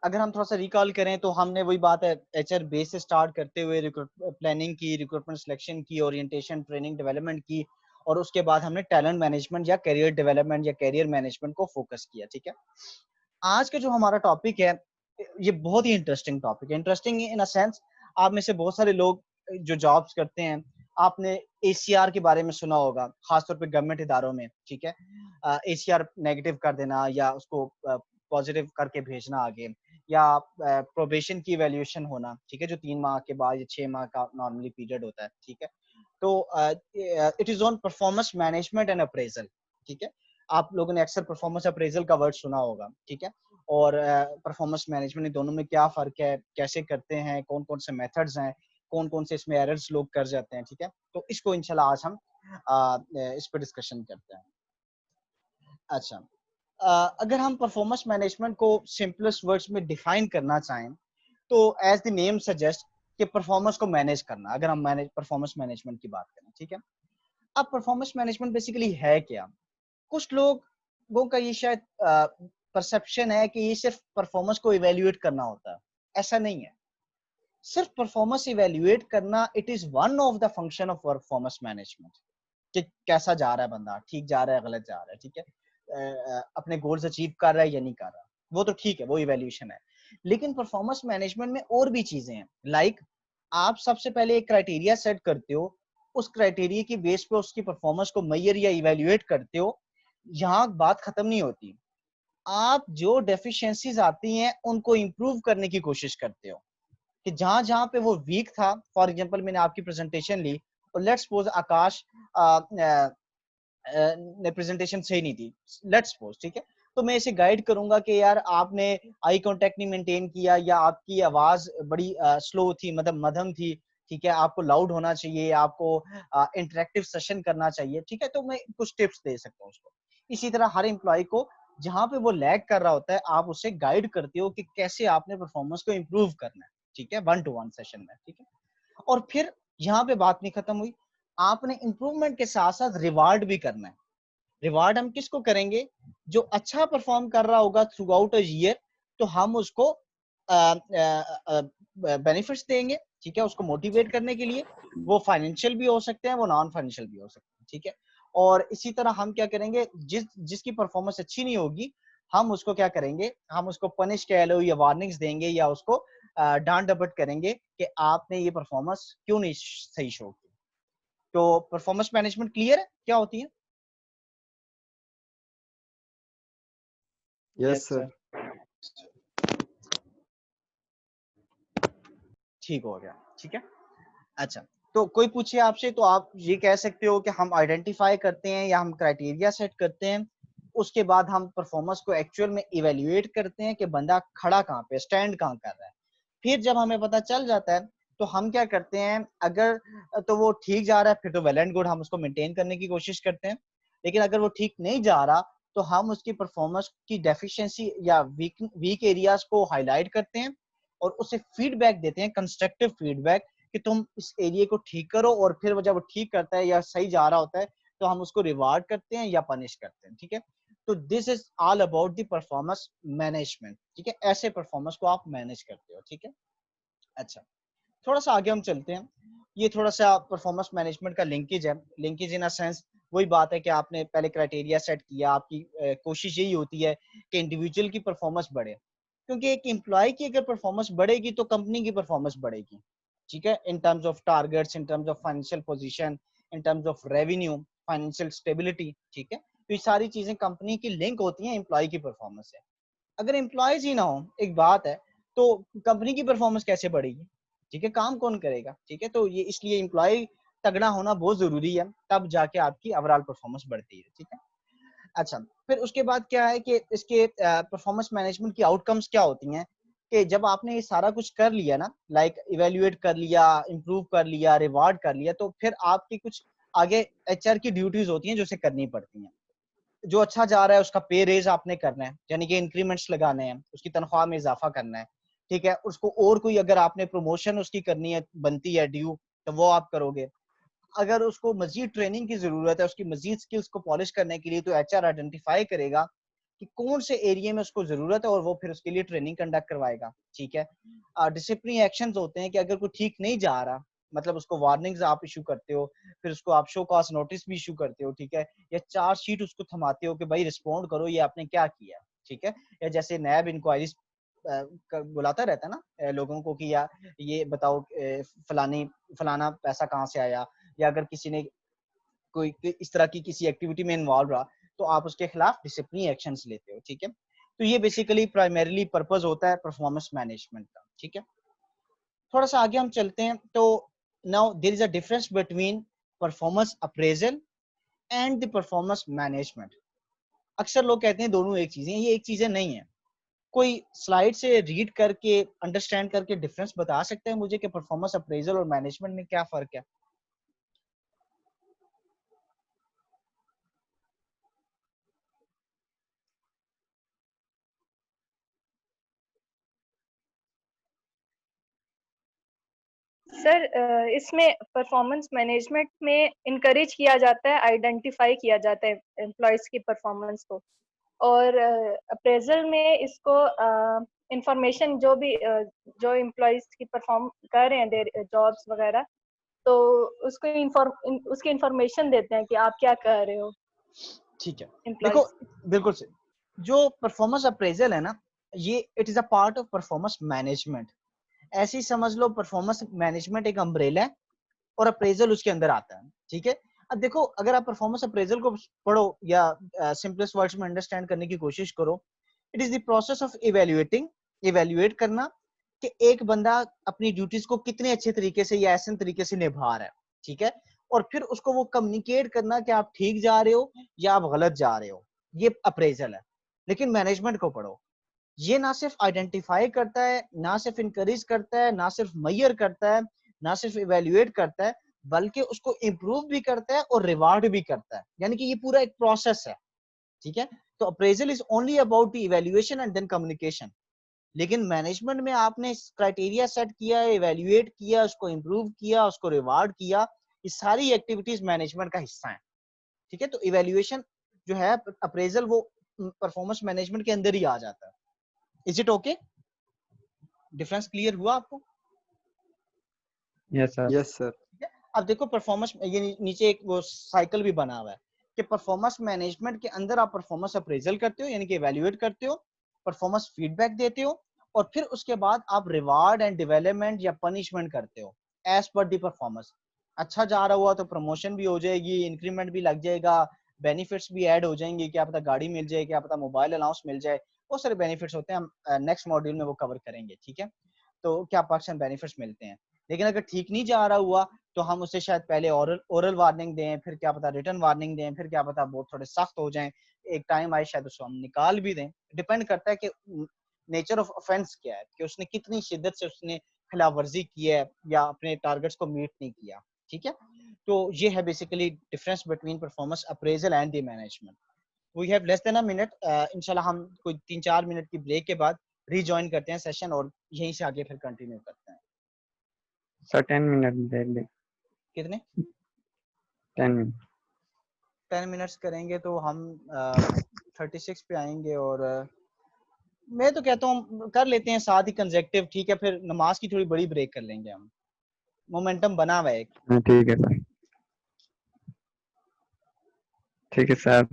अगर हम थोड़ा सा रिकॉल करें तो हमने वही बात है एचआर बेस से स्टार्ट करते हुए प्लानिंग की, रिक्रूटमेंट सिलेक्शन की, ओरिएंटेशन ट्रेनिंग डेवलपमेंट की, और उसके बाद हमने टैलेंट मैनेजमेंट या करियर डेवलपमेंट या करियर मैनेजमेंट को फोकस किया। ठीक है, आज का जो हमारा टॉपिक है ये बहुत ही इंटरेस्टिंग टॉपिक है। इंटरेस्टिंग इन अ सेंस, आप में से बहुत सारे लोग जो जॉब्स करते हैं, आपने एसीआर के बारे में सुना होगा, खासतौर पे गवर्नमेंट इदारों में। ठीक है, एसीआर नेगेटिव कर देना या उसको पॉजिटिव करके भेजना आगे, या प्रोबेशन की इवैल्यूएशन होना। ठीक है, जो 3 माह के बाद या 6 माह का नॉर्मली पीरियड होता है। ठीक है, तो it is on performance management and appraisal. ठीक है, आप लोगों ने अक्सर परफॉर्मेंस अप्रेजल का वर्ड सुना होगा। ठीक है, और परफॉर्मेंस मैनेजमेंट, इन दोनों में क्या फर्क है, कैसे करते हैं, कौन कौन से मेथड्स हैं, कौन कौन से इसमें एरर्स लोग कर जाते हैं। ठीक है, तो इसको इंशाल्लाह आज हम इस पर डिस्कशन करते हैं। अच्छा, अगर हम परफॉर्मेंस मैनेजमेंट को सिंपलेस्ट वर्ड्स में डिफाइन करना चाहें तो एज द नेम सजेस्ट कि परफॉर्मेंस को मैनेज करना, अगर हम परफॉर्मेंस मैनेजमेंट की बात करें। ठीक है, अब परफॉर्मेंस मैनेजमेंट बेसिकली है क्या? कुछ लोगों का ये शायद परसेप्शन है कि ये सिर्फ परफॉर्मेंस को इवेल्युएट करना होता है। ऐसा नहीं है। सिर्फ परफॉर्मेंस इवेल्युएट करना it is one of the function of performance management, कि कैसा जा रहा है बंदा, ठीक जा रहा है, गलत जा रहा है। ठीक है, अपने गोल्स अचीव कर रहा है या नहीं कर रहा, वो तो ठीक है, वो इवेल्यूशन है। लेकिन परफॉर्मेंस मैनेजमेंट में और भी चीजें हैं। लाइक आप सबसे पहले एक क्राइटेरिया सेट करते हो, उस क्राइटेरिया की बेस पे उसकी परफॉर्मेंस को मेजर या इवेल्युएट करते हो। यहाँ बात खत्म नहीं होती। आप जो डेफिशिएंसीज आती हैं उनको इंप्रूव करने की कोशिश करते हो, कि जहां जहां पे वो वीक था। फॉर एग्जांपल, मैंने आपकी प्रेजेंटेशन ली और लेट्स सपोज आकाश ने प्रेजेंटेशन सही नहीं दी, लेट्स सपोज। ठीक है, तो मैं इसे गाइड करूंगा कि यार आपने आई कांटेक्ट नहीं मेंटेन किया, या आपकी आवाज बड़ी स्लो थी, मतलब मध्यम थी। ठीक है, आपको लाउड होना चाहिए, आपको इंटरेक्टिव सेशन करना चाहिए। ठीक है, तो मैं कुछ टिप्स दे सकता हूँ उसको। इसी तरह हर एम्प्लॉय को जहां पे वो लैग कर रहा होता है, आप उसे गाइड करते हो कि कैसे आपने परफॉर्मेंस को इम्प्रूव करना है। ठीक है, 1-to-1 सेशन में। ठीक है, और फिर यहाँ पे बात नहीं खत्म हुई, आपने इंप्रूवमेंट के साथ साथ रिवार्ड भी करना है। रिवार्ड हम किसको करेंगे? जो अच्छा परफॉर्म कर रहा होगा थ्रू आउट अ ईयर, तो हम उसको बेनिफिट्स देंगे। ठीक है, उसको मोटिवेट करने के लिए। वो फाइनेंशियल भी हो सकते हैं, वो नॉन फाइनेंशियल भी हो सकते हैं। ठीक है, और इसी तरह हम क्या करेंगे, जिसकी परफॉर्मेंस अच्छी नहीं होगी, हम उसको क्या करेंगे, हम उसको पनिश कह लो या वार्निंग्स देंगे, या उसको डांट डपट करेंगे कि आपने ये परफॉर्मेंस क्यों नहीं सही शो की। तो परफॉर्मेंस मैनेजमेंट क्लियर है क्या होती है? Yes sir. ठीक हो गया। ठीक है, अच्छा, तो कोई पूछे आपसे तो आप ये कह सकते हो कि हम आइडेंटिफाई करते हैं या हम क्राइटेरिया सेट करते हैं, उसके बाद हम परफॉर्मेंस को एक्चुअल में इवेल्युएट करते हैं कि बंदा खड़ा कहाँ पे, स्टैंड कहाँ कर रहा है। फिर जब हमें पता चल जाता है तो हम क्या करते हैं, अगर तो वो ठीक जा रहा है फिर तो वेल एंड गुड, हम उसको मेंटेन करने की कोशिश करते हैं। लेकिन अगर वो ठीक नहीं जा रहा तो हम उसकी परफॉर्मेंस की डेफिशिएंसी या वीक एरियाज को हाईलाइट करते हैं और उसे फीडबैक देते हैं, कंस्ट्रक्टिव फीडबैक, कि तुम इस एरिया को ठीक करो। और फिर वो जब वो ठीक करता है या सही जा रहा होता है तो हम उसको रिवार्ड करते हैं या पनिश करते हैं। ठीक है, तो this is all about the performance management. ठीक है, ऐसे परफॉर्मेंस को आप मैनेज करते हो। ठीक है, अच्छा, थोड़ा सा आगे हम चलते हैं। ये थोड़ा सा परफॉर्मेंस मैनेजमेंट का लिंकेज है। लिंकेज इन अ सेंस वही बात है कि आपने पहले क्राइटेरिया सेट किया, आपकी कोशिश यही होती है कि इंडिविजुअल की परफॉर्मेंस बढ़े, क्योंकि एक एम्प्लॉय की अगर परफॉर्मेंस बढ़ेगी तो कंपनी की परफॉर्मेंस बढ़ेगी। ठीक है, in terms of targets, in terms of financial position, in terms of revenue, financial stability. ठीक है, तो ये सारी चीजें कंपनी की लिंक होती हैं एम्प्लॉय की परफॉर्मेंस से। अगर एम्प्लॉयज ही ना हो, एक बात है, तो कंपनी की परफॉर्मेंस कैसे बढ़ेगी? ठीक है, काम कौन करेगा? ठीक है, तो ये इसलिए एम्प्लॉय तगड़ा होना बहुत जरूरी है, तब जाके आपकी ओवरऑल परफॉर्मेंस बढ़ती है। ठीक है, अच्छा, फिर उसके बाद क्या है कि इसके परफॉर्मेंस मैनेजमेंट की आउटकम्स क्या होती हैं, कि जब आपने ये सारा कुछ कर लिया ना, लाइक इवेल्युएट कर लिया, इंप्रूव कर लिया, रिवार्ड कर लिया, तो फिर आपकी कुछ आगे एचआर की ड्यूटीज होती हैं जो उसे करनी पड़ती हैं। जो अच्छा जा रहा है उसका पे रेज आपने करना है, यानी कि इंक्रीमेंट्स लगाने हैं, उसकी तनख्वाह में इजाफा करना है। ठीक है, उसको और कोई अगर आपने प्रमोशन उसकी करनी है, बनती है ड्यू, तो वो आप करोगे। अगर उसको मजीद ट्रेनिंग की जरूरत है, उसकी मजीद स्किल्स को पॉलिश करने के लिए, तो एचआर आइडेंटिफाई करेगा कि कौन से एरिया में उसको जरूरत है और वो फिर उसके लिए ट्रेनिंग कंडक्ट करवाएगा। ठीक है, डिसिप्लिनरी एक्शंस होते हैं कि अगर कोई ठीक नहीं जा रहा, मतलब उसको वार्निंग्स आप इशू करते हो, फिर उसको आप शो कॉज नोटिस भी इशू करते हो, ठीक है, या चार्जशीट उसको थमाते हो कि भाई रिस्पॉन्ड करो ये आपने क्या किया, ठीक है, या जैसे नैब इंक्वायरीज बुलाता रहता है ना लोगों को कि या ये बताओ फलाना पैसा कहाँ से आया, या अगर किसी ने कोई इस तरह की किसी एक्टिविटी में इन्वॉल्व रहा तो आप उसके खिलाफ डिसिप्लिनरी एक्शंस लेते हो। ठीक है, तो ये बेसिकली प्राइमरीली पर्पस होता है परफॉर्मेंस मैनेजमेंट का। ठीक है, थोड़ा सा आगे हम चलते हैं। तो now there is a difference between performance appraisal and the performance management. अक्सर लोग कहते हैं दोनों एक चीजें, ये एक चीजें नहीं है। कोई स्लाइड से रीड करके अंडरस्टैंड करके डिफरेंस बता सकते हैं मुझे कि परफॉर्मेंस अप्रेजल और मैनेजमेंट में क्या फर्क है? सर इसमें परफॉर्मेंस मैनेजमेंट में इनकरेज किया जाता है, आइडेंटिफाई किया जाता है एम्प्लॉयज की परफॉर्मेंस को, और अप्रेजल में इसको इंफॉर्मेशन जो भी जो एम्प्लॉयज की परफॉर्म कर रहे हैं देर जॉब्स वगैरह, तो उसकी इंफॉर्मेशन देते हैं कि आप क्या कर रहे हो ठीक है, देखो एम्प्लॉयज की। बिल्कुल से जो परफॉर्मेंस अप्रेजल है ना, ये it is a part of performance management. ऐसे ही समझ लो परफॉर्मेंस मैनेजमेंट एक अम्ब्रेला है और अप्रेजल उसके अंदर आता है। ठीक है, अब देखो अगर आप परफॉर्मेंस अप्रेजल को पढ़ो या सिंपलेस्ट वर्ड्स में अंडरस्टैंड करने की कोशिश करो, it is the process of evaluate करना कि एक बंदा अपनी ड्यूटीज को कितने अच्छे तरीके से या ऐसे तरीके से निभा रहा है। ठीक है, और फिर उसको वो कम्युनिकेट करना कि आप ठीक जा रहे हो या आप गलत जा रहे हो, ये अप्रेजल है। लेकिन मैनेजमेंट को पढ़ो, ये ना सिर्फ आइडेंटिफाई करता है, ना सिर्फ इंकरेज करता है, ना सिर्फ मेजर करता है, ना सिर्फ इवेल्युएट करता है, बल्कि उसको इम्प्रूव भी करता है और रिवार्ड भी करता है। यानी कि ये पूरा एक प्रोसेस है। ठीक है, तो appraisal is only about the evaluation and then communication. लेकिन मैनेजमेंट में आपने क्राइटेरिया सेट किया, इवेल्युएट किया, उसको इम्प्रूव किया, उसको रिवार्ड किया, ये सारी एक्टिविटीज मैनेजमेंट का हिस्सा है। ठीक है, तो इवेल्युएशन जो है अप्रेजल वो परफॉर्मेंस मैनेजमेंट के अंदर ही आ जाता है। Is it okay? Difference clear हुआ आपको? Yes sir. Yes sir. ठीक है, अब देखो परफॉर्मेंस, ये नीचे एक वो साइकिल भी बना हुआ है कि परफॉर्मेंस मैनेजमेंट के अंदर आप परफॉर्मेंस अप्रेजल करते हो यानी कि इवैल्यूएट करते हो, परफॉर्मेंस फीडबैक देते हो, और फिर उसके बाद आप रिवार्ड एंड डेवलपमेंट या पनिशमेंट करते हो एज पर दी परफॉर्मेंस। अच्छा जा रहा हुआ तो प्रमोशन भी हो जाएगी, इंक्रीमेंट भी लग जाएगा, बेनिफिट्स भी ऐड हो जाएंगे, क्या पता गाड़ी मिल जाए, क्या पता मोबाइल अलाउंस मिल जाए, बहुत सारे बेनिफिट्स होते हैं, हम नेक्स्ट मॉड्यूल में वो कवर करेंगे। ठीक है, तो क्या पर्सन बेनिफिट्स मिलते हैं। लेकिन अगर ठीक नहीं जा रहा हुआ तो हम उसे शायद पहले ओरल वार्निंग दें, फिर क्या पता रिटर्न वार्निंग दें, फिर क्या पता बहुत थोड़े सख्त हो जाएं, एक टाइम आए शायद उसको हम निकाल भी दें। डिपेंड करता है कि नेचर ऑफ ऑफेंस क्या है, कि उसने कितनी शिद्दत से उसने खिलाफ वर्जी की है या अपने टारगेट्स को मीट नहीं किया। ठीक है, तो ये है basically difference between performance appraisal and the management. We have less than a minute, इंशाल्लाह हम कोई 3-4 मिनट की ब्रेक के बाद रीजॉइन करते हैं सेशन और यहीं से आगे फिर कंटिन्यू करते हैं। सर 10 मिनट दे दे। कितने? 10 मिनट। 10 मिनट्स करेंगे तो हम 36 पे आएंगे, और मैं तो कहता हूँ कर लेते हैं साथ ही कंसेक्टिव। ठीक है, फिर नमाज की थोड़ी बड़ी ब्रेक कर लेंगे हम, मोमेंटम बना हुआ है एक। हाँ ठीक है सर। ठीक है सर।